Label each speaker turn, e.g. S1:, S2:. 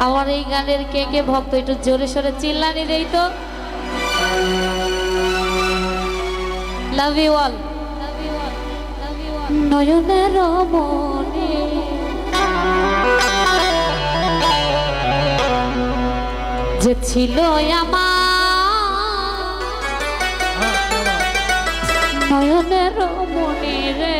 S1: আমার এই গানের কে কে ভক্ত একটু জোরে সোরে চিল্লানি দেই তো। Love you all. নয়নের মনে যে ছিল আমার নয়নের মনে রে